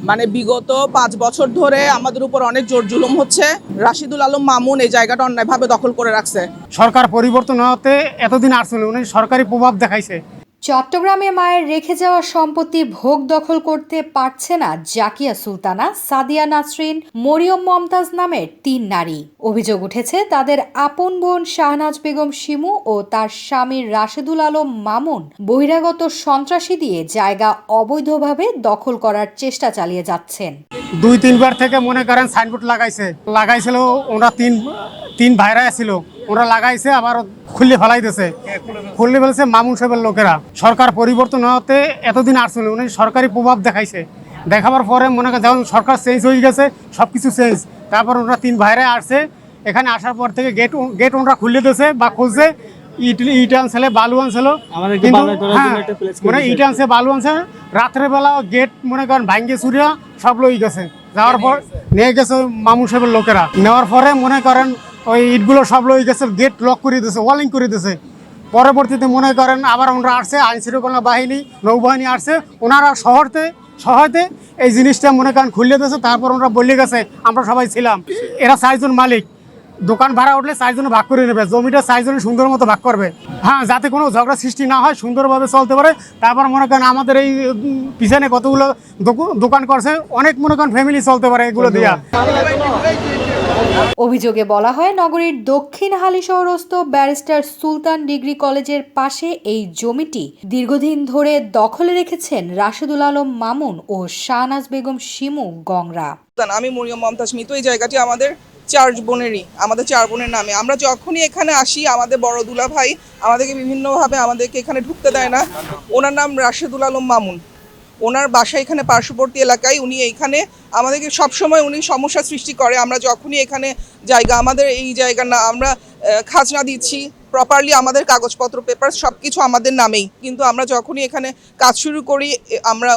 মানে বিগত 5 বছর ধরে আমাদের উপর অনেক জোর জুলুম হচ্ছে। রাশিদুল আলম মামুন এই জায়গাটা অন্যায়ভাবে দখল করে রাখছে। সরকার পরিবর্তন হতে এতদিন আসছিল, উনি সরকারি প্রভাব দেখাইছে। চট্টগ্রামে মায়ের রেখে যাওয়া সম্পত্তি ভোগ দখল করতে পারছে না জাকিয়া সুলতানা, সাদিয়া নাসরিন, মরিয়ম মমতাজ নামের 3 নারী। অভিযোগ উঠেছে তাদের আপন বোন শাহনাজ বেগম শিমু ও তার স্বামী রাশেদুল আলম মামুন বহিরাগত সন্ত্রাসী দিয়ে জায়গা অবৈধভাবে দখল করার চেষ্টা চালিয়ে যাচ্ছেন। 2-3 বার থেকে মনে করেন সাইনবোর্ড লাগাইছিল। ওরা তিন ভাইরা ছিল, ওরা লাগাইছে আবার খুলে ফেলছে মামুন সাহেবের লোকেরা। সরকার পরিবর্তন হতে এতদিন আসছিল, উনি সরকারি প্রভাব দেখাইছে। দেখাবার পরে মনে করেন যখন সরকার চেঞ্জ হয়ে গেছে, সব কিছু চেঞ্জ। তারপর ওরা 3 ভাইরা আসছে, এখানে আসার পর থেকে গেট ওরা খুলে দিয়েছে বা খুঁজছে। ইট আনছিল, বালু আনছিল, কিন্তু মানে ইট আনছে, বালু আনছে। রাত্রেবেলা গেট মনে করেন ভাঙ্গে চুরিয়া সব লই গেছে। যাওয়ার পর নিয়ে গেছে মামুন সাহেবের লোকেরা। নেওয়ার পরে মনে করেন ওই ইটগুলো সব লই গেছে, গেট লক করে দিয়েছে, ওয়ালিং করে দিয়েছে। পরবর্তীতে মনে করেন আবার ওনারা আসছে, আইন শৃঙ্খলা বাহিনী, নৌবাহিনী আসছে, ওনারা সহায়তে এই জিনিসটা মনে করেন খুলে দিয়েছে। তারপর ওনারা বলে গেছে আমরা সবাই ছিলাম। এরা 4 জন মালিক, দোকান ভাড়া উঠলে 4 জন ভাগ করে নেবে, জমিটা 4 জন সুন্দর মতো ভাগ করবে। হ্যাঁ, যাতে কোনো ঝগড়া সৃষ্টি না হয়, সুন্দরভাবে চলতে পারে। তারপর মনে করেন আমাদের এই পিছনে কতগুলো দোকান করছে, অনেক মনে করেন ফ্যামিলি চলতে পারে এগুলো দিয়া। অভিযোগে বলা হয় নগরীর দক্ষিণ হালিশহরস্থ ব্যারিস্টার সুলতান ডিগ্রি কলেজের পাশে এই জমিটি দীর্ঘদিন ধরে দখলে রেখেছেন রাশেদুল আলম মামুন ও শাহনাজ বেগম শিমু গংরা। আমি মরিয়ম মমতাজ মিতু। এই জায়গাটি আমাদের 4 বোনেরই, আমাদের 4 বোনের নামে। আমরা যখনই এখানে আসি, আমাদের বড় দুলা ভাই আমাদেরকে বিভিন্নভাবে আমাদেরকে এখানে ঢুকতে দেয় না। ওনার নাম রাশেদুল আলম মামুন। ওনার বাসা এখানে পার্শ্ববর্তী এলাকায়। উনি এইখানে আমাদেরকে সবসময় উনি সমস্যা সৃষ্টি করে। আমরা যখনই এখানে আমাদের এই জায়গা না, আমরা খাজনা দিচ্ছি প্রপারলি, আমাদের কাগজপত্র পেপার সব কিছু আমাদের নামেই, কিন্তু আমরা যখনই এখানে কাজ শুরু করি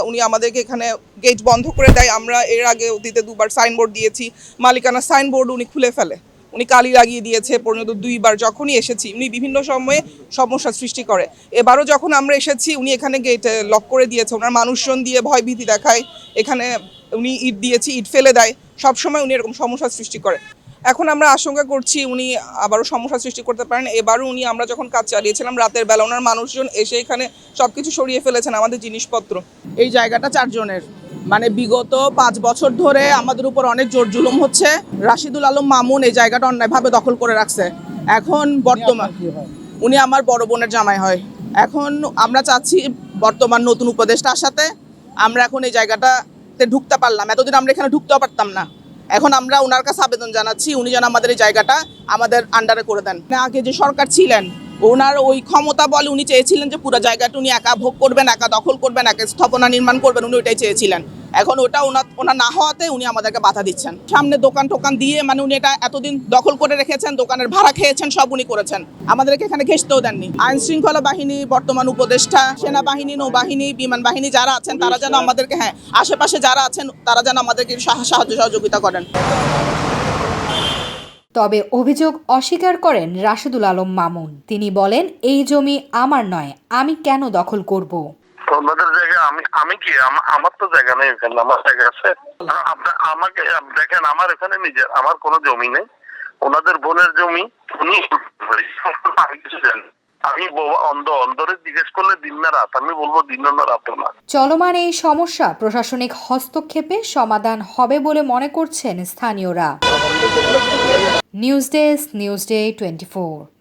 উনি আমাদেরকে এখানে গেট বন্ধ করে দেয়। আমরা এর আগে অতীতে 2 বার সাইনবোর্ড দিয়েছি, মালিকানা সাইনবোর্ড উনি খুলে ফেলে, উনি কালি লাগিয়ে দিয়েছে। পর্যন্ত 2 বার যখনই এসেছি উনি বিভিন্ন সময়ে সমস্যা সৃষ্টি করে। এবারও যখন আমরা এসেছি উনি এখানে গেট লক করে দিয়েছে, ওনার মানুষজন দিয়ে ভয়ভীতি দেখায়। এখানে উনি ইট দিয়েছি, ইট ফেলে দেয়, সবসময় উনি এরকম সমস্যা সৃষ্টি করে। এখন আমরা আশঙ্কা করছি উনি আবারও সমস্যা সৃষ্টি করতে পারেন। এবারও আমরা যখন কাজ চালিয়েছিলাম রাতের বেলা, ওনার মানুষজন এসে এখানে সবকিছু সরিয়ে ফেলেছেন, আমাদের জিনিসপত্র। এই জায়গাটা 4 জনের। মানে বিগত 5 বছর ধরে আমাদের উপর অনেক জোর জুলুম হচ্ছে। রাশিদুল আলম মামুন এই জায়গাটা অন্যায়ভাবে দখল করে রাখছে। এখন বর্তমান উনি আমার বড় বোনের জামাই হয়। এখন আমরা চাচ্ছি বর্তমান নতুন উপদেষ্টা আসাতে আমরা এখন এই জায়গাটাতে ঢুকতে পারলাম। এতদিন আমরা এখানে ঢুকতেও পারতাম না। এখন আমরা ওনার কাছে আবেদন জানাচ্ছি উনি যেন আমাদের এই জায়গাটা আমাদের আন্ডারে করে দেন। আগে যে সরকার ছিলেন, ওনার ওই ক্ষমতা বলে উনি চেয়েছিলেন যে পুরো জায়গাটা উনি একা ভোগ করবেন, একা দখল করবেন, একা স্থাপনা নির্মাণ করবেন, উনি ওইটাই চেয়েছিলেন। এখন ওটা ওনার না হওয়াতে উনি আমাদেরকে বাধা দিচ্ছেন। সামনে দোকান দিয়ে মানে উনি এটা এতদিন দখল করে রেখেছেন, দোকানের ভাড়া খেয়েছেন, সব উনি করেছেন, আমাদেরকে এখানে ঘেঁষতেও দেননি। আইন শৃঙ্খলা বাহিনী, বর্তমান উপদেষ্টা, সেনাবাহিনী, নৌবাহিনী, বিমান বাহিনী যারা আছেন তারা যেন আমাদেরকে, আশেপাশে যারা আছেন তারা যেন আমাদেরকে সাহায্য সহযোগিতা করেন। তবে অভিযোগ অস্বীকার করেন রাশেদুল আলম মামুন। তিনি বলেন এই জমি আমার নয়, আমি কেন দখল করব? ওনাদের জায়গা আমি কি আমার তো জায়গা নেই এখানে, আমার জায়গা আছে। আমাকে দেখেন, আমার এখানে নিজের আমার কোনো জমি নেই, ওনাদের বোনের জমি। উনি আমি কিছু জানি, আমি অন্ধরে জিজ্ঞেস করলে দিন না রাত, আমি বলবো দিন না রাত না। চলমান এই সমস্যা প্রশাসনিক হস্তক্ষেপে সমাধান হবে বলে মনে করছেন স্থানীয়রা। News desk, news day 24।